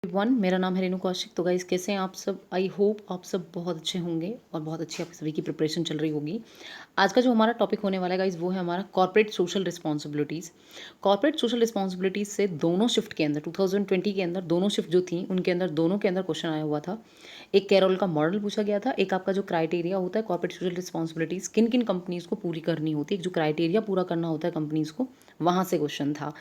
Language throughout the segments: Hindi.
वन मेरा नाम है रेणु कौशिक। तो गाइस कैसे हैं आप सब? आई होप आप सब बहुत अच्छे होंगे और बहुत अच्छी आप सभी की प्रिपरेशन चल रही होगी। आज का जो हमारा टॉपिक होने वाला है गाइस वो है हमारा corporate social responsibilities. Corporate social responsibilities से दोनों शिफ्ट के अंदर 2020 के अंदर दोनों शिफ्ट जो थी उनके अंदर दोनों के अंदर क्वेश्चन आया हुआ था। एक कैरोल का मॉडल पूछा गया था, एक आपका जो क्राइटेरिया होता है कॉर्पोरेट सोशल रिस्पॉन्सिबिलिटीज़ किन किन कंपनीज़ को पूरी करनी होती है, जो क्राइटेरिया पूरा करना होता है कंपनीज़ को, वहाँ से क्वेश्चन था।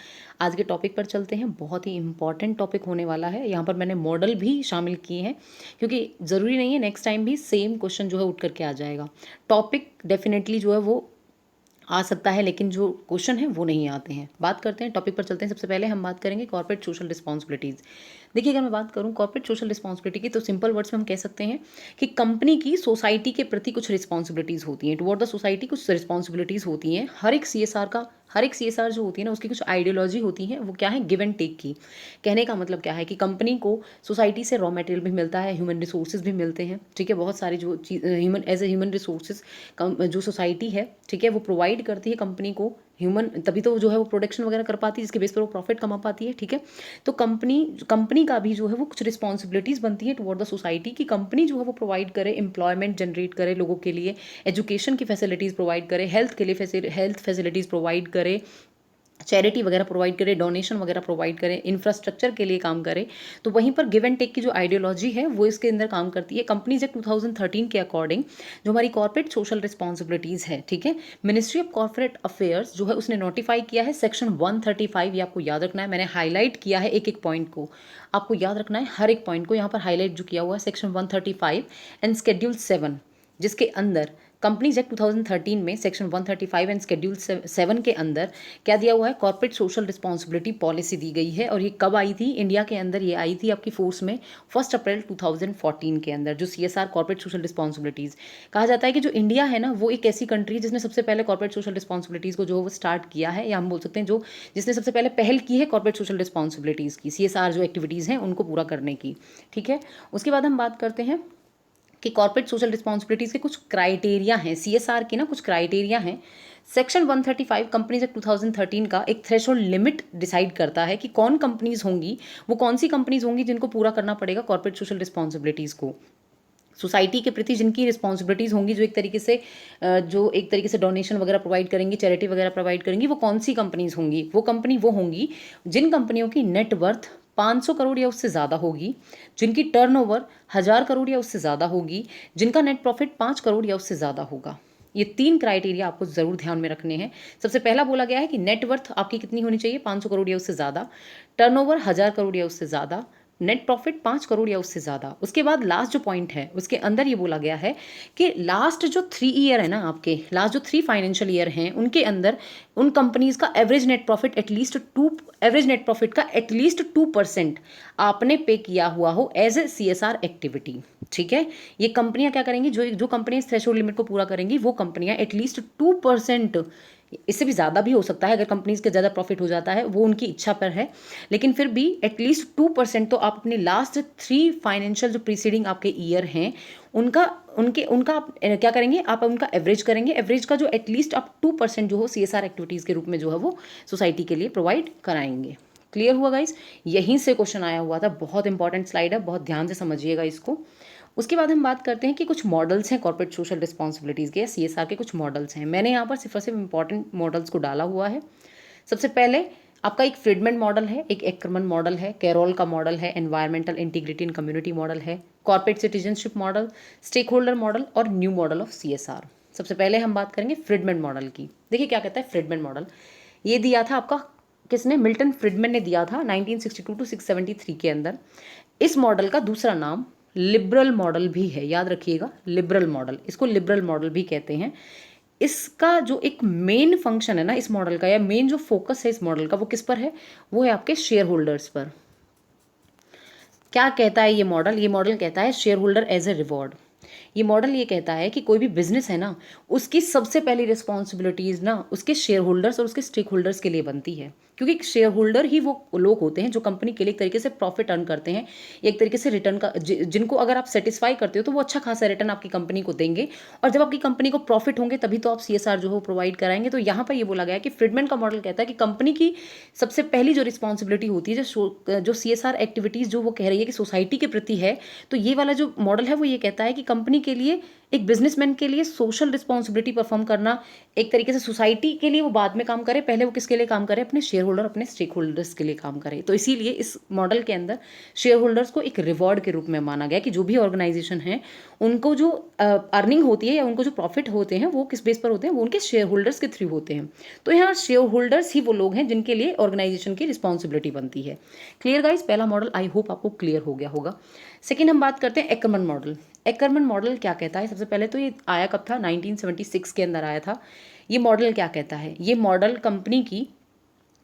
आज के टॉपिक पर चलते हैं। बहुत ही इंपॉर्टेंट टॉपिक होने वाला है। यहाँ पर मैंने मॉडल भी शामिल किए हैं क्योंकि ज़रूरी नहीं है नेक्स्ट टाइम भी सेम क्वेश्चन जो है उठ करके आ जाएगा। टॉपिक डेफिनेटली जो है वो आ सकता है लेकिन जो क्वेश्चन है वो नहीं आते हैं। बात करते हैं, टॉपिक पर चलते हैं। सबसे पहले हम बात करेंगे कॉर्पोरेट सोशल रिस्पॉन्सिबिलिटीज़। देखिए, अगर मैं बात करूं कॉर्पोरेट सोशल रिस्पॉन्सिबिलिटी की तो सिंपल वर्ड्स में हम कह सकते हैं कि कंपनी की सोसाइटी के प्रति कुछ रिस्पॉन्सिबिलिटीज़ होती हैं। टुवर्ड द सोसाइटी कुछ रिस्पॉन्सिबिलिटीज़ होती हैं। हर एक सीएसआर जो होती है ना उसकी कुछ आइडियोलॉजी होती है। वो क्या है? गिव एंड टेक की। कहने का मतलब क्या है कि कंपनी को सोसाइटी से रॉ मटेरियल भी मिलता है, ह्यूमन रिसोर्सेज भी मिलते हैं। ठीक है, बहुत सारी जो चीज human as a human resources जो सोसाइटी है, ठीक है, वो प्रोवाइड करती है कंपनी को ह्यूमन, तभी तो जो है वो प्रोडक्शन वगैरह कर पाती है जिसके बेस पर वो प्रॉफिट कमा पाती है। ठीक है, तो कंपनी का भी जो है वो कुछ रिस्पॉन्सिबिलिटीज़ बनती है टुवर्ड द सोसाइटी की कंपनी जो है वो प्रोवाइड करे, एम्प्लॉयमेंट जनरेट करे लोगों के लिए, एजुकेशन की फैसिलिटीज़ प्रोवाइड करे, हेल्थ के लिए हेल्थ फैसिलिटीज़ प्रोवाइड करे, चैरिटी वगैरह प्रोवाइड करे, डोनेशन वगैरह प्रोवाइड करे, इंफ्रास्ट्रक्चर के लिए काम करे। तो वहीं पर गिव एंड टेक की जो आइडियोलॉजी है वो इसके अंदर काम करती है। कंपनीज एक्ट 2013 के अकॉर्डिंग जो हमारी कॉर्पोरेट सोशल रिस्पॉन्सिबिलिटीज़ है, ठीक है, मिनिस्ट्री ऑफ कॉर्पोरेट अफेयर्स जो है उसने नोटिफाई किया है सेक्शन 135। ये आपको याद रखना है, मैंने हाईलाइट किया है एक एक पॉइंट को, आपको याद रखना है हर एक पॉइंट को। यहाँ पर हाईलाइट जो किया हुआ है सेक्शन 135 एंड शेड्यूल 7, जिसके अंदर कंपनीज एक्ट 2013 में सेक्शन 135 एंड शेड्यूल 7 के अंदर क्या दिया हुआ है? कॉर्पोरेट सोशल रिस्पॉन्सिबिलिटी पॉलिसी दी गई है। और ये कब आई थी? इंडिया के अंदर ये आई थी आपकी फोर्स में 1 अप्रैल 2014 के अंदर। जो सीएसआर कॉर्पोरेट सोशल रिस्पॉन्सिबिलिटीज़ कहा जाता है कि जो इंडिया है ना वो एक ऐसी कंट्री जिसने सबसे पहले कॉर्पोरेट सोशल रिस्पॉन्सिबिलिटीज़ को जो वो स्टार्ट किया है, या हम बोल सकते हैं जो जिसने सबसे पहले पहल की है कॉर्पोरेट सोशल रिस्पॉन्सिबिलिटीज़ की, सीएसआर जो एक्टिविटीज़ हैं उनको पूरा करने की। ठीक है, उसके बाद हम बात करते हैं कि कॉर्पोरेट सोशल रिस्पॉन्सिबिलिटीज़ के कुछ क्राइटेरिया हैं, सीएसआर के ना कुछ क्राइटेरिया हैं। सेक्शन 135 कंपनीज एक्ट 2013 का एक थ्रेशोल्ड लिमिट डिसाइड करता है कि कौन कंपनीज होंगी, वो कौन सी कंपनीज होंगी जिनको पूरा करना पड़ेगा कॉर्पोरेट सोशल रिस्पॉन्सिबिलिटीज़ को। सोसाइटी के प्रति जिनकी रिस्पॉन्सिबिलिटीज़ होंगी, जो एक तरीके से डोनेशन वगैरह प्रोवाइड करेंगी, चैरिटी वगैरह प्रोवाइड करेंगी, वो कौन सी कंपनीज होंगी? वो होंगी जिन कंपनियों की नेटवर्थ 500 करोड़ या उससे ज़्यादा होगी, जिनकी टर्नओवर 1000 करोड़ या उससे ज़्यादा होगी, जिनका नेट प्रॉफिट 5 करोड़ या उससे ज़्यादा होगा। ये 3 क्राइटेरिया आपको ज़रूर ध्यान में रखने हैं। सबसे पहला बोला गया है कि नेटवर्थ आपकी कितनी होनी चाहिए? 500 करोड़ या उससे ज़्यादा, टर्नओवर 1000 करोड़ या उससे ज़्यादा, नेट प्रॉफिट 5 करोड़ या उससे ज़्यादा। उसके बाद लास्ट जो पॉइंट है उसके अंदर ये बोला गया है कि लास्ट जो 3 ईयर है ना, आपके लास्ट जो 3 फाइनेंशियल ईयर हैं उनके अंदर उन कंपनीज का एवरेज नेट प्रॉफिट का एटलीस्ट 2% आपने पे किया हुआ हो एज ए सीएसआर एक्टिविटी। ठीक है, ये कंपनियां क्या करेंगी? जो कंपनियां इस थ्रेशोल्ड लिमिट को पूरा करेंगी वो कंपनियां एटलीस्ट 2%, इससे भी ज़्यादा भी हो सकता है अगर कंपनीज के ज़्यादा प्रॉफिट हो जाता है, वो उनकी इच्छा पर है, लेकिन फिर भी एटलीस्ट 2% तो आप अपने लास्ट 3 फाइनेंशियल जो प्रीसीडिंग आपके ईयर हैं उनका आप क्या करेंगे? आप उनका एवरेज करेंगे। एवरेज का जो एटलीस्ट आप 2% जो हो सीएसआर एक्टिविटीज़ के रूप में जो है वो सोसाइटी के लिए प्रोवाइड कराएंगे। क्लियर हुआ गाइस? यहीं से क्वेश्चन आया हुआ था। बहुत इंपॉर्टेंट स्लाइड है, बहुत ध्यान से समझिएगा इसको। उसके बाद हम बात करते हैं कि कुछ मॉडल्स हैं कॉर्पोरेट सोशल रिस्पॉन्सिबिलिटीज़ के या सीएसआर के कुछ मॉडल्स हैं। मैंने यहाँ पर सिर्फ और सिर्फ इंपॉर्टेंट मॉडल्स को डाला हुआ है। सबसे पहले आपका एक फ्रीडमैन मॉडल है, एक एक्करमन मॉडल है, कैरोल का मॉडल है, environmental integrity and community model है, corporate citizenship model, stakeholder model और न्यू मॉडल ऑफ सीएसआर। सबसे पहले हम बात करेंगे फ्रीडमैन मॉडल की। देखिए क्या कहता है फ्रीडमैन मॉडल। ये दिया था आपका किसने? मिल्टन फ्रीडमैन ने दिया था 1962 टू 673 के अंदर। इस मॉडल का दूसरा नाम लिबरल मॉडल भी है, याद रखिएगा, लिबरल मॉडल, इसको लिबरल मॉडल भी कहते हैं। इसका जो एक मेन फंक्शन है ना इस मॉडल का, या मेन जो फोकस है इस मॉडल का, वो किस पर है? वो है आपके शेयर होल्डर्स पर। क्या कहता है ये मॉडल? ये मॉडल कहता है shareholder as a reward. ये मॉडल ये कहता है कि कोई भी बिजनेस है ना उसकी सबसे पहली रिस्पॉन्सिबिलिटीज ना उसके शेयर होल्डर्स और उसके स्टेक होल्डर्स के लिए बनती है। क्योंकि शेयर होल्डर ही वो लोग होते हैं जो कंपनी के लिए एक तरीके से प्रॉफिट अर्न करते हैं, एक तरीके से रिटर्न का जिनको अगर आप सेटिस्फाई करते हो तो वो अच्छा खासा रिटर्न आपकी कंपनी को देंगे, और जब आपकी कंपनी को प्रॉफिट होंगे तभी तो आप CSR जो है प्रोवाइड कराएंगे। तो यहाँ पर ये बोला गया है कि फ्रीडमैन का मॉडल कहता है कि कंपनी की सबसे पहली जो रिस्पॉन्सिबिलिटी होती है, जो CSR एक्टिविटीज़ जो वो कह रही है कि सोसाइटी के प्रति है, तो ये वाला जो मॉडल है वो ये कहता है कि कंपनी के लिए, एक बिजनेसमैन के लिए सोशल रिस्पॉन्सिबिलिटी परफॉर्म करना, एक तरीके से सोसाइटी के लिए वो बाद में काम करे, पहले वो किसके लिए काम करे, अपने शेयर होल्डर, अपने स्टेक होल्डर्स के लिए काम करे। तो इसीलिए इस मॉडल के अंदर शेयर होल्डर्स को एक रिवॉर्ड के रूप में माना गया कि जो भी ऑर्गेनाइजेशन है उनको जो अर्निंग होती है या उनको जो प्रॉफिट होते हैं वो किस बेस पर होते हैं, वो उनके शेयर होल्डर्स के थ्रू होते हैं। तो यहाँ शेयर होल्डर्स ही वो लोग हैं जिनके लिए ऑर्गेनाइजेशन की रिस्पॉन्सिबिलिटी बनती है। क्लियर गाइस, पहला मॉडल आई होप आपको क्लियर हो गया होगा। सेकेंड हम बात करते हैं एकरमन मॉडल। एकरमन मॉडल क्या कहता है? सबसे पहले तो ये आया कब था? 1976 के अंदर आया था। ये मॉडल क्या कहता है? ये मॉडल कंपनी की,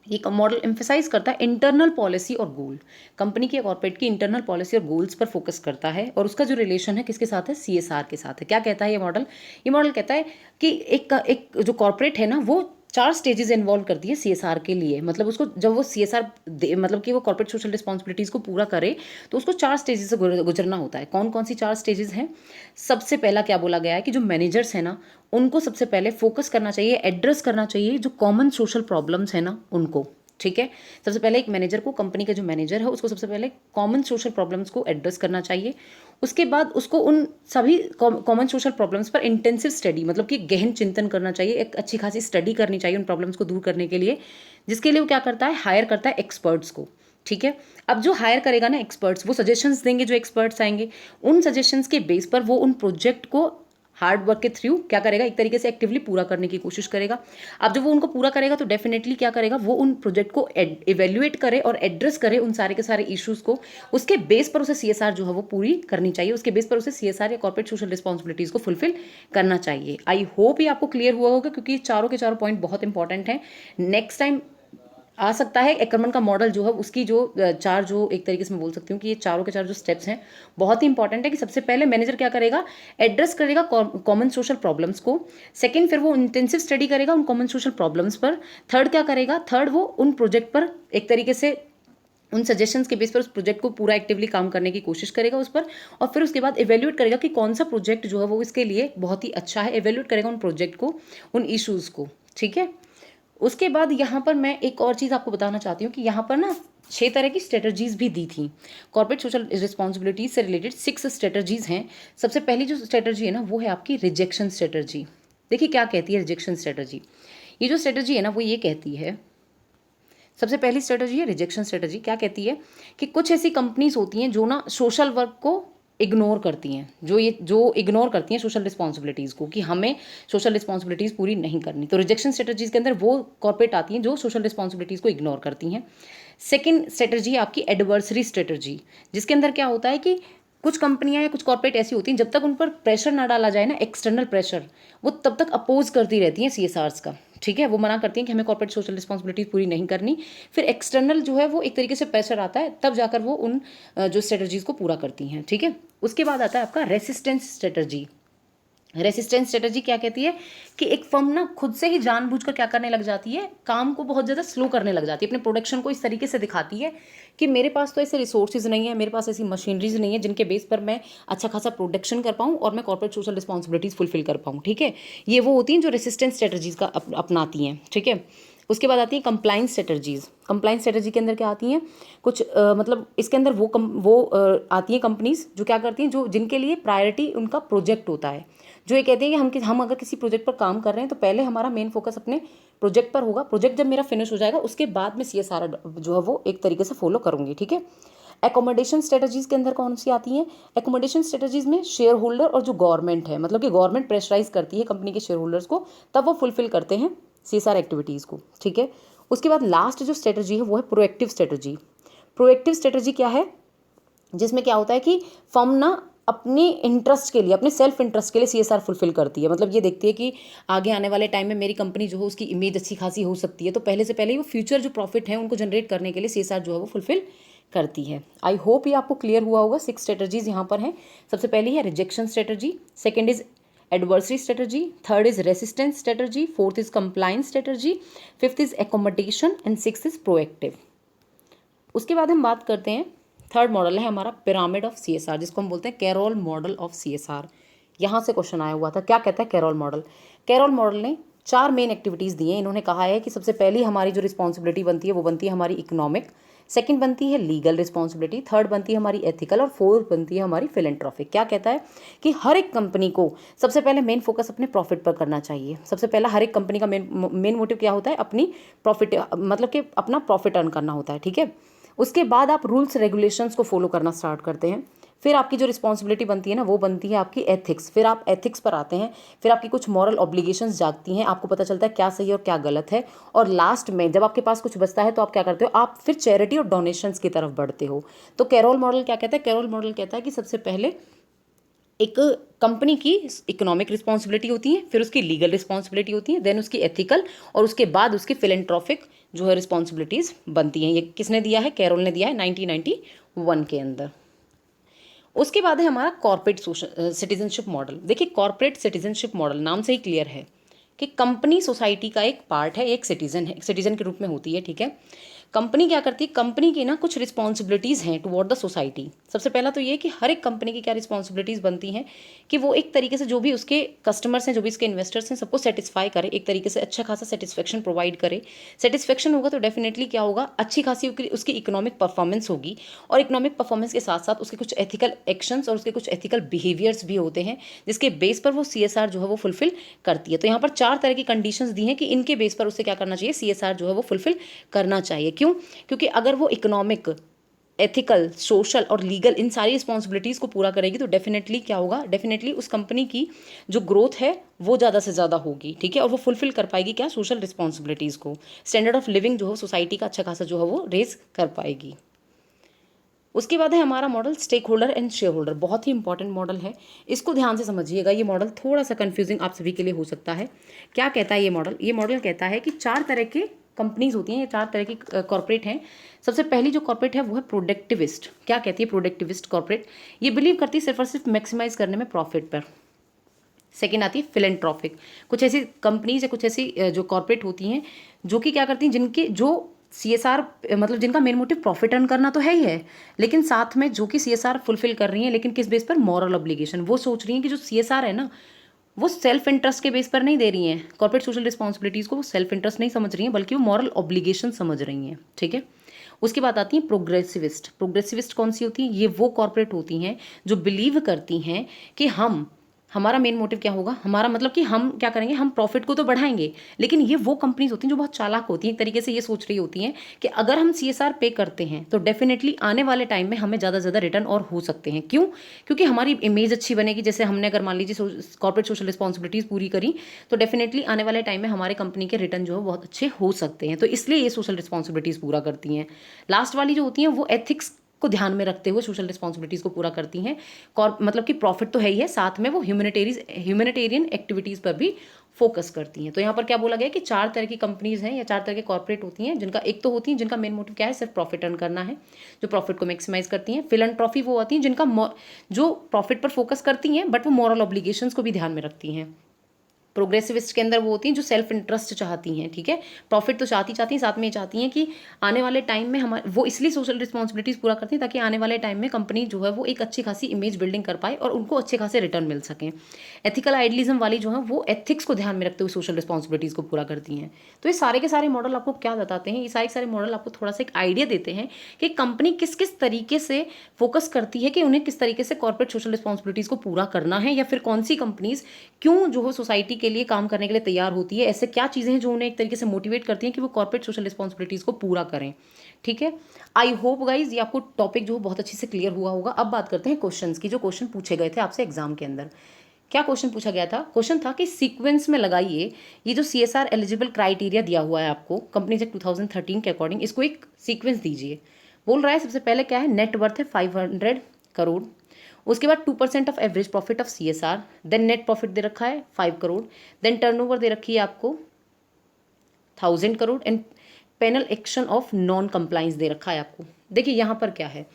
ये मॉडल एम्फेसाइज करता है इंटरनल पॉलिसी और गोल, कंपनी की कॉर्पोरेट की इंटरनल पॉलिसी और गोल्स पर फोकस करता है, और उसका जो रिलेशन है किसके साथ है? CSR के साथ है। क्या कहता है ये मॉडल? ये मॉडल कहता है कि एक जो कॉर्पोरेट है ना वो 4 स्टेजेस इन्वॉल्व करती है CSR के लिए। मतलब उसको जब वो CSR मतलब कि वो कॉर्पोरेट सोशल रिस्पॉन्सिबिलिटीज़ को पूरा करे तो उसको 4 स्टेजेस से गुजरना होता है। कौन कौन सी 4 स्टेजेस हैं? सबसे पहला क्या बोला गया है कि जो मैनेजर्स हैं ना उनको सबसे पहले फोकस करना चाहिए, एड्रेस करना चाहिए जो कॉमन सोशल प्रॉब्लम्स है ना उनको। ठीक है, सबसे पहले एक मैनेजर को, कंपनी का जो मैनेजर है उसको सबसे पहले कॉमन सोशल प्रॉब्लम्स को एड्रेस करना चाहिए। उसके बाद उसको उन सभी कॉमन सोशल प्रॉब्लम्स पर इंटेंसिव स्टडी, मतलब कि गहन चिंतन करना चाहिए, एक अच्छी खासी स्टडी करनी चाहिए उन प्रॉब्लम्स को दूर करने के लिए, जिसके लिए वो क्या करता है? हायर करता है एक्सपर्ट्स को। ठीक है, अब जो हायर करेगा ना एक्सपर्ट्स, वो सजेशंस देंगे, जो एक्सपर्ट्स आएंगे उन सजेशंस के बेस पर वो उन प्रोजेक्ट को हार्ड वर्क के थ्रू क्या करेगा? एक तरीके से एक्टिवली पूरा करने की कोशिश करेगा। अब जब वो उनको पूरा करेगा तो डेफिनेटली क्या करेगा? वो उन प्रोजेक्ट को इवेल्युएट करे और एड्रेस करे उन सारे के सारे इश्यूज को। उसके बेस पर उसे CSR जो है वो पूरी करनी चाहिए, उसके बेस पर उसे CSR या कॉर्पोरेट सोशल रिस्पॉन्सिबिलिटीज को फुलफिल करना चाहिए। आई होप ये आपको क्लियर हुआ होगा, क्योंकि चारों के चारों पॉइंट बहुत इंपॉर्टेंट हैं। नेक्स्ट टाइम आ सकता है एकरमन का मॉडल जो है उसकी जो 4 जो एक तरीके से मैं बोल सकती हूँ कि ये चारों के चार जो स्टेप्स हैं बहुत ही इंपॉर्टेंट है। कि सबसे पहले मैनेजर क्या करेगा? एड्रेस करेगा कॉमन सोशल प्रॉब्लम्स को। सेकंड, फिर वो इंटेंसिव स्टडी करेगा उन कॉमन सोशल प्रॉब्लम्स पर। थर्ड क्या करेगा? थर्ड वो उन प्रोजेक्ट पर एक तरीके से उन सजेशंस के बेस पर उस प्रोजेक्ट को पूरा एक्टिवली काम करने की कोशिश करेगा उस पर, और फिर उसके बाद इवेल्युएट करेगा कि कौन सा प्रोजेक्ट जो है वो इसके लिए बहुत ही अच्छा है। इवेल्युएट करेगा उन प्रोजेक्ट को, उन इश्यूज़ को। ठीक है, उसके बाद यहाँ पर मैं एक और चीज़ आपको बताना चाहती हूँ कि यहाँ पर ना 6 तरह की स्ट्रेटजीज भी दी थी। कॉर्पोरेट सोशल रिस्पॉन्सिबिलिटीज से रिलेटेड 6 स्ट्रेटजीज हैं। सबसे पहली जो स्ट्रेटजी है ना वो है आपकी रिजेक्शन स्ट्रेटजी। देखिए क्या कहती है रिजेक्शन स्ट्रेटजी। ये जो स्ट्रेटजी है ना वो ये कहती है, सबसे पहली स्ट्रेटजी है रिजेक्शन स्ट्रेटजी। क्या कहती है कि कुछ ऐसी कंपनीज होती हैं जो ना सोशल वर्क को इग्नोर करती हैं, जो इग्नोर करती हैं सोशल रिस्पॉन्सिबिलिटीज़ को, कि हमें सोशल रिस्पॉन्सिबिलिटीज़ पूरी नहीं करनी। तो रिजेक्शन स्ट्रेटजीज़ के अंदर वो कॉर्पोरेट आती हैं जो सोशल रिस्पॉन्सिबिलिटीज़ को इग्नोर करती हैं। सेकेंड स्ट्रेटजी है आपकी एडवर्सरी स्ट्रेटजी, जिसके अंदर क्या होता है कि कुछ कंपनियां या कुछ कॉर्पोरेट ऐसी होती हैं जब तक उन पर प्रेशर ना डाला जाए ना, एक्सटर्नल प्रेशर, वो तब तक अपोज करती रहती हैं CSRs का। ठीक है, वो मना करती हैं कि हमें कॉर्पोरेट सोशल रिस्पॉन्सिबिलिटी पूरी नहीं करनी। फिर एक्सटर्नल जो है वो एक तरीके से प्रेशर आता है, तब जाकर वो उन जो स्ट्रेटजीज को पूरा करती हैं। ठीक है, उसके बाद आता है आपका रेसिस्टेंस स्ट्रेटजी। रेसिस्टेंस स्ट्रेटजी क्या कहती है कि एक फर्म ना खुद से ही जानबूझकर क्या करने लग जाती है, काम को बहुत ज़्यादा स्लो करने लग जाती है, अपने प्रोडक्शन को इस तरीके से दिखाती है कि मेरे पास तो ऐसे रिसोर्सेज नहीं है, मेरे पास ऐसी मशीनरीज नहीं है जिनके बेस पर मैं अच्छा खासा प्रोडक्शन कर पाऊँ और मैं कॉर्पोरेट सोशल रिस्पॉन्सिबिलिटीज़ फुलफिल कर पाऊँ। ठीक है, ये वो होती हैं जो रेसिस्टेंस स्ट्रेटजीज का अपनाती हैं। ठीक है, उसके बाद आती है कंप्लाइंस स्ट्रेटजीज। कंप्लाइंस स्ट्रेटजी के अंदर क्या आती हैं? कुछ मतलब इसके अंदर वो आती हैं कंपनीज जो क्या करती हैं, जो जिनके लिए प्रायोरिटी उनका प्रोजेक्ट होता है, जो ये कहते हैं कि हम अगर किसी प्रोजेक्ट पर काम कर रहे हैं तो पहले हमारा मेन फोकस अपने प्रोजेक्ट पर होगा, प्रोजेक्ट जब मेरा फिनिश हो जाएगा उसके बाद में CSR जो है वो एक तरीके से फॉलो करूँगी। ठीक है, एकोमोडेशन स्ट्रेटजीज के अंदर कौन सी आती हैं? एकोमोडेशन स्ट्रेटजीज में शेयर होल्डर और जो गवर्नमेंट है, मतलब कि गवर्नमेंट प्रेशराइज करती है कंपनी के शेयर होल्डर्स को, तब वो फुलफिल करते हैं CSR एक्टिविटीज़ को। ठीक है, उसके बाद लास्ट जो स्ट्रेटजी है वो है प्रोएक्टिव स्ट्रेटजी। प्रोएक्टिव स्ट्रेटजी क्या है? जिसमें क्या होता है कि फर्म ना अपने इंटरेस्ट के लिए, अपने सेल्फ इंटरेस्ट के लिए CSR फुलफिल करती है। मतलब ये देखती है कि आगे आने वाले टाइम में मेरी कंपनी जो है उसकी इमेज अच्छी खासी हो सकती है, तो पहले से पहले ही वो फ्यूचर जो प्रॉफिट है उनको जनरेट करने के लिए CSR जो है वो फुलफिल करती है। आई होप ये आपको क्लियर हुआ होगा। 6 स्ट्रेटजीज यहाँ पर हैं। सबसे पहली है rejection strategy, second is adversary strategy, third is resistance strategy, fourth is compliance strategy, fifth is accommodation and six is proactive. उसके बाद हम बात करते हैं, थर्ड मॉडल है हमारा पिरामिड ऑफ CSR, जिसको हम बोलते हैं कैरोल मॉडल ऑफ CSR। यहाँ से क्वेश्चन आया हुआ था, क्या कहता है कैरोल मॉडल। कैरोल मॉडल ने 4 मेन एक्टिविटीज़ दी हैं। इन्होंने कहा है कि सबसे पहली हमारी जो रिस्पॉन्सिबिलिटी बनती है वो बनती है हमारी इकोनॉमिक, सेकंड बनती है लीगल रिस्पॉन्सिबिलिटी, थर्ड बनती है हमारी एथिकल और फोर्थ बनती है हमारी फिलेंट्रॉफिक। क्या कहता है कि हर एक कंपनी को सबसे पहले मेन फोकस अपने प्रॉफिट पर करना चाहिए। सबसे पहला हर एक कंपनी का मेन मोटिव क्या होता है, अपनी प्रॉफिट, मतलब कि अपना प्रॉफिट अर्न करना होता है, ठीक है। उसके बाद आप रूल्स रेगुलेशंस को फॉलो करना स्टार्ट करते हैं। फिर आपकी जो रिस्पॉन्सिबिलिटी बनती है ना वो बनती है आपकी एथिक्स। फिर आप एथिक्स पर आते हैं, फिर आपकी कुछ मॉरल ऑब्लिगेशंस जागती हैं, आपको पता चलता है क्या सही और क्या गलत है। और लास्ट में जब आपके पास कुछ बचता है तो आप क्या करते हो, आप फिर चैरिटी और डोनेशंस की तरफ बढ़ते हो। तो कैरोल मॉडल क्या कहता है, कैरोल मॉडल कहता है कि सबसे पहले एक कंपनी की इकोनॉमिक रिस्पॉन्सिबिलिटी होती है, फिर उसकी लीगल रिस्पॉन्सिबिलिटी होती है, देन उसकी एथिकल, और उसके बाद उसकी फिलेंट्रॉफिक जो है रिस्पॉन्सिबिलिटीज़ बनती हैं। ये किसने दिया है, कैरोल ने दिया है 1991 के अंदर। उसके बाद है हमारा कॉर्पोरेट सिटीजनशिप मॉडल। देखिए कॉर्पोरेट सिटीजनशिप मॉडल नाम से ही क्लियर है कि कंपनी सोसाइटी का एक पार्ट है, एक सिटीजन है, एक सिटीजन के रूप में होती है, ठीक है। कंपनी क्या करती है, कंपनी की ना कुछ रिस्पॉन्सिबिलिटीज़ हैं टुवर्ड द सोसाइटी। सबसे पहला तो ये कि हर एक कंपनी की क्या रिस्पॉन्सिबिलिटीज़ बनती हैं कि वो एक तरीके से जो भी उसके कस्टमर्स हैं, जो भी उसके इन्वेस्टर्स हैं, सबको सेटिस्फाई करे, एक तरीके से अच्छा खासा सेटिस्फेक्शन प्रोवाइड करे। सेटिस्फेक्शन होगा तो डेफिनेटली क्या होगा, अच्छी खासी उसकी इकोनॉमिक परफॉर्मेंस होगी, और इकोनॉमिक परफॉर्मेंस के साथ साथ उसके कुछ एथिकल एक्शंस और उसके कुछ एथिकल बिहेवियर्स भी होते हैं, जिसके बेस पर वो CSR जो है वो फुलफिल करती है। तो यहाँ पर 4 तरह की कंडीशंस दी हैं कि इनके बेस पर उसे क्या करना चाहिए, CSR जो है वो फुलफिल करना चाहिए। क्यों, क्योंकि अगर वो इकोनॉमिक, एथिकल, सोशल और लीगल इन सारी रिस्पॉन्सिबिलिटीज़ को पूरा करेगी तो डेफिनेटली क्या होगा, डेफिनेटली उस कंपनी की जो ग्रोथ है वो ज़्यादा से ज़्यादा होगी, ठीक है। और वो फुलफिल कर पाएगी क्या, सोशल रिस्पॉन्सिबिलिटीज़ को, स्टैंडर्ड ऑफ लिविंग जो है सोसाइटी का अच्छा खासा जो है वो रेज कर पाएगी। उसके बाद है हमारा model stakeholder and shareholder. बहुत ही इंपॉर्टेंट मॉडल है, इसको ध्यान से समझिएगा। ये मॉडल थोड़ा सा कंफ्यूजिंग आप सभी के लिए हो सकता है। क्या कहता है ये मॉडल, ये मॉडल कहता है कि 4 तरह के कंपनीज होती हैं, ये 4 तरह की कॉर्पोरेट हैं। सबसे पहली जो कॉर्पोरेट है वो है प्रोडक्टिविस्ट। क्या कहती है प्रोडक्टिविस्ट कॉर्पोरेट, ये बिलीव करती है सिर्फ और सिर्फ मैक्सिमाइज करने में प्रॉफिट पर। सेकेंड आती है फिलेंट्रॉफिक। कुछ ऐसी कंपनीज या कुछ ऐसी जो कॉर्पोरेट होती हैं जो कि क्या करती हैं, जिनके जो CSR मतलब जिनका मेन मोटिव प्रॉफिट अर्न करना तो है ही है, लेकिन साथ में जो कि CSR फुलफिल कर रही हैं, लेकिन किस बेस पर, मॉरल ऑब्लिगेशन। वो सोच रही हैं कि जो CSR है ना वो सेल्फ इंटरेस्ट के बेस पर नहीं दे रही हैं, कॉर्पोरेट सोशल रिस्पॉन्सिबिलिटीज़ को वो सेल्फ इंटरेस्ट नहीं समझ रही हैं, बल्कि वो मॉरल ऑब्लिगेशन समझ रही हैं, ठीक है। उसके बाद आती हैं प्रोग्रेसिविस्ट। प्रोग्रेसिविस्ट कौन सी होती हैं, ये वो कॉर्पोरेट होती हैं जो बिलीव करती हैं कि हमारा मेन मोटिव क्या होगा, हमारा मतलब कि हम क्या करेंगे, हम प्रॉफिट को तो बढ़ाएंगे। लेकिन ये वो कंपनीज होती हैं जो बहुत चालाक होती हैं, एक तरीके से ये सोच रही होती हैं कि अगर हम CSR पे करते हैं तो डेफिनेटली आने वाले टाइम में हमें ज़्यादा से ज़्यादा रिटर्न और हो सकते हैं। क्यों, क्योंकि हमारी इमेज अच्छी बनेगी। जैसे हमने अगर मान लीजिए कॉर्पोरेट सोशल रिस्पॉन्सिबिलिटीज़ पूरी करी तो डेफिनेटली आने वाले टाइम में हमारे कंपनी के रिटर्न जो है बहुत अच्छे हो सकते हैं। तो इसलिए ये सोशल रिस्पॉन्सिबिलिटीज़ पूरा करती हैं। लास्ट वाली जो होती हैं वो एथिक्स को ध्यान में रखते हुए सोशल रिस्पॉन्सिबिलिटीज़ को पूरा करती हैं। मतलब कि प्रॉफिट तो है ही है, साथ में वो ह्यूमैनिटेरियन एक्टिविटीज़ पर भी फोकस करती हैं। तो यहाँ पर क्या बोला गया कि 4 तरह की कंपनीज हैं या 4 तरह के कॉर्पोरेट होती हैं, जिनका एक तो होती हैं जिनका मेन मोटिव क्या है, सिर्फ प्रॉफिट अर्न करना है, जो प्रॉफिट को मैक्सिमाइज करती हैं। फिलैंथ्रोपी वो आती हैं जिनका जो प्रॉफिट पर फोकस करती हैं बट वो मॉरल ऑब्लिगेशंस को भी ध्यान में रखती हैं। प्रोग्रेसिविस्ट के अंदर वो होती हैं जो सेल्फ इंटरेस्ट चाहती हैं, ठीक है। प्रॉफिट तो चाहती हैं, साथ में ये चाहती हैं कि आने वाले टाइम में हमारे, वो इसलिए सोशल रिस्पॉन्सिबिलिटीज़ पूरा करती हैं ताकि आने वाले टाइम में कंपनी जो है वो एक अच्छी खासी इमेज बिल्डिंग कर पाए और उनको अच्छे खासे रिटर्न मिल सकें। एथिकल आइडलिज्म वाली जो है वो एथिक्स को ध्यान में रखते हुए सोशल रिस्पॉन्सिबिलिटीज़ को पूरा करती हैं। तो ये सारे के सारे मॉडल आपको क्या बताते हैं, ये सारे मॉडल आपको थोड़ा सा एक आइडिया देते हैं कि कंपनी किस किस तरीके से फोकस करती है कि उन्हें किस तरीके से कॉर्पोरेट सोशल रिस्पॉन्सिबिलिटीज़ को पूरा करना है, या फिर कौन सी कंपनीज क्यों जो है सोसाइटी के लिए काम करने के लिए तैयार होती है। ऐसे क्या चीज़ें हैं जो उन्हें एक तरीके से मोटिवेट करती हैं कि वो कॉर्पोरेट सोशल रिस्पॉन्सिबिलिटीज़ को पूरा करें, ठीक है। आई होप गाइज ये आपको टॉपिक जो बहुत अच्छे से क्लियर हुआ होगा। अब बात करते हैं क्वेश्चंस की, जो क्वेश्चन पूछे गए थे आपसे एग्जाम के अंदर। क्या क्वेश्चन पूछा गया था, क्वेश्चन था कि सीक्वेंस में लगाइए ये जो CSR एलिजिबल क्राइटेरिया दिया हुआ है आपको कंपनीज एक्ट 2013 के अकॉर्डिंग, इसको एक सीक्वेंस दीजिए। बोल रहा है सबसे पहले क्या है, नेट वर्थ है 500 करोड़, उसके बाद 2% of average profit of CSR, then net profit दे रखा है 5 करोड़, देन टर्नओवर दे रखी है आपको 1000 crore, and penal action of non compliance दे रखा है आपको। देखिए यहाँ पर क्या है,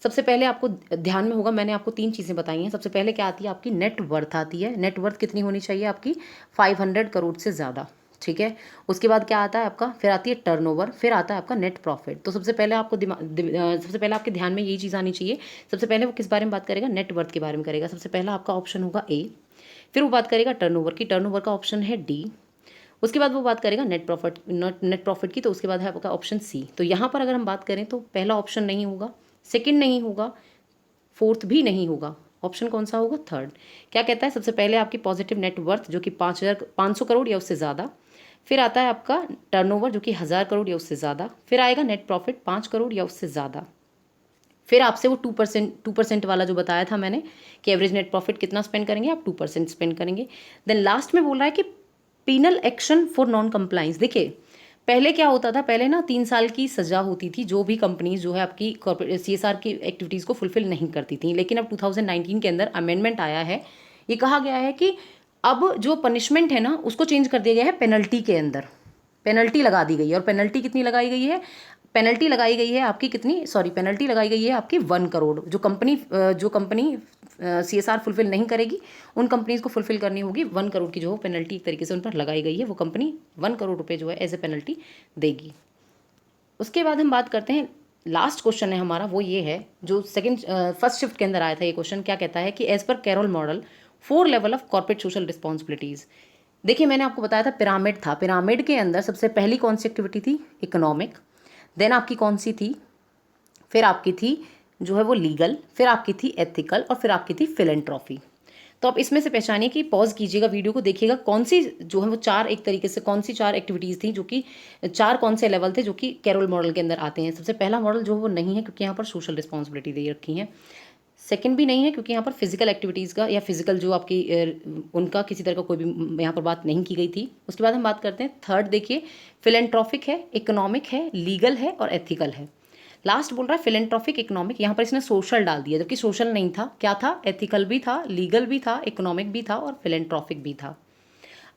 सबसे पहले आपको ध्यान में होगा, मैंने आपको 3 चीज़ें बताई हैं। सबसे पहले क्या आती है, आपकी नेट वर्थ आती है। नेट वर्थ कितनी होनी चाहिए आपकी, 500 करोड़ से ज़्यादा, ठीक है। उसके बाद क्या आता है आपका, फिर आती है टर्नओवर, फिर आता है आपका नेट प्रॉफिट। तो सबसे पहले आपको सबसे पहले आपके ध्यान में यही चीज़ आनी चाहिए। सबसे पहले वो किस बारे में बात करेगा, नेट वर्थ के बारे में करेगा। सबसे पहला आपका ऑप्शन होगा ए। फिर वो बात करेगा टर्नओवर की, टर्नओवर का ऑप्शन है डी। उसके बाद वो बात करेगा नेट प्रॉफिट की, तो उसके बाद है आपका ऑप्शन सी। तो यहाँ पर अगर हम बात करें तो पहला ऑप्शन नहीं होगा, सेकंड नहीं होगा, फोर्थ भी नहीं होगा। ऑप्शन कौन सा होगा, थर्ड। क्या कहता है, सबसे पहले आपकी पॉजिटिव नेट वर्थ जो कि 5,500 करोड़ या उससे ज़्यादा। फिर आता है आपका टर्नओवर जो कि 1,000 करोड़ या उससे ज़्यादा। फिर आएगा नेट प्रॉफिट 5 करोड़ या उससे ज़्यादा। फिर आपसे वो 2% वाला जो बताया था मैंने कि एवरेज नेट प्रॉफिट कितना स्पेंड करेंगे आप, 2% स्पेंड करेंगे। देन लास्ट में बोल रहा है कि penal action for non compliance. देखिए पहले क्या होता था, पहले ना 3 साल की सजा होती थी जो भी कंपनीज जो है आपकी कॉर्पोरेट CSR की एक्टिविटीज़ को फुलफिल नहीं करती थी। लेकिन अब 2019 के अंदर अमेंडमेंट आया है, ये कहा गया है कि अब जो पनिशमेंट है ना उसको चेंज कर दिया गया है पेनल्टी के अंदर। पेनल्टी लगा दी गई है, और पेनल्टी कितनी लगाई गई है, पेनल्टी लगाई गई है आपकी कितनी, सॉरी पेनल्टी लगाई गई है आपकी 1 करोड़। जो कंपनी CSR फुलफिल नहीं करेगी उन कंपनीज को फुलफिल करनी होगी 1 करोड़ की जो पेनल्टी एक तरीके से उन पर लगाई गई है, वो कंपनी 1 करोड़ रुपए जो है एज ए पेनल्टी देगी। उसके बाद हम बात करते हैं, लास्ट क्वेश्चन है हमारा, वो ये है जो फर्स्ट शिफ्ट के अंदर आया था। ये क्वेश्चन क्या कहता है कि as per Carroll model 4 level of corporate social responsibilities. देखिए मैंने आपको बताया था पिरामिड था, पिरामिड के अंदर सबसे पहली कौन सी एक्टिविटी थी, इकोनॉमिक। देन आपकी कौन सी थी, फिर आपकी थी जो है वो लीगल, फिर आपकी थी एथिकल, और फिर आपकी थी फिलेंट्रॉफी। तो आप इसमें से पहचानिए कि पॉज कीजिएगा वीडियो को, देखिएगा कौन सी जो है वो 4 एक तरीके से कौन सी 4 एक्टिविटीज़ थी जो कि 4 कौन से लेवल थे जो कि कैरोल मॉडल के अंदर आते हैं। सबसे पहला मॉडल जो वो नहीं है क्योंकि यहाँ पर सोशल रिस्पॉन्सिबिलिटी दे रखी है। सेकंड भी नहीं है क्योंकि यहाँ पर फिजिकल एक्टिविटीज़ का या फिजिकल जो आपकी उनका किसी तरह का कोई भी यहाँ पर बात नहीं की गई थी। उसके बाद हम बात करते हैं थर्ड, देखिए फिलेंट्रॉफिक है, इकोनॉमिक है, लीगल है और एथिकल है। लास्ट बोल रहा है फिलेंट्रॉफिक इकोनॉमिक, यहाँ पर इसने सोशल डाल दिया जबकि सोशल नहीं था। क्या था, एथिकल भी था, लीगल भी था, इकोनॉमिक भी था और फिलेंट्रॉफिक भी था।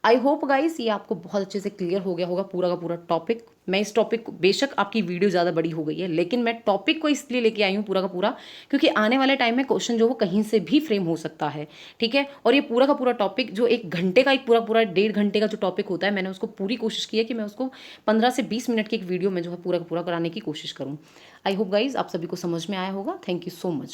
आई होप गाइस ये आपको बहुत अच्छे से क्लियर हो गया होगा पूरा का पूरा टॉपिक। मैं इस टॉपिक को, बेशक आपकी वीडियो ज़्यादा बड़ी हो गई है लेकिन मैं टॉपिक को इसलिए लेके आई हूँ पूरा का पूरा क्योंकि आने वाले टाइम में क्वेश्चन जो वो कहीं से भी फ्रेम हो सकता है, ठीक है। और ये पूरा का पूरा टॉपिक जो 1 घंटे का, एक पूरा पूरा 1.5 घंटे का जो टॉपिक होता है, मैंने उसको पूरी कोशिश की है कि मैं उसको 15 से 20 मिनट की एक वीडियो में जो है पूरा का पूरा कराने की कोशिश करूँ। आई होप गाइज आप सभी को समझ में आया होगा। Thank you so much.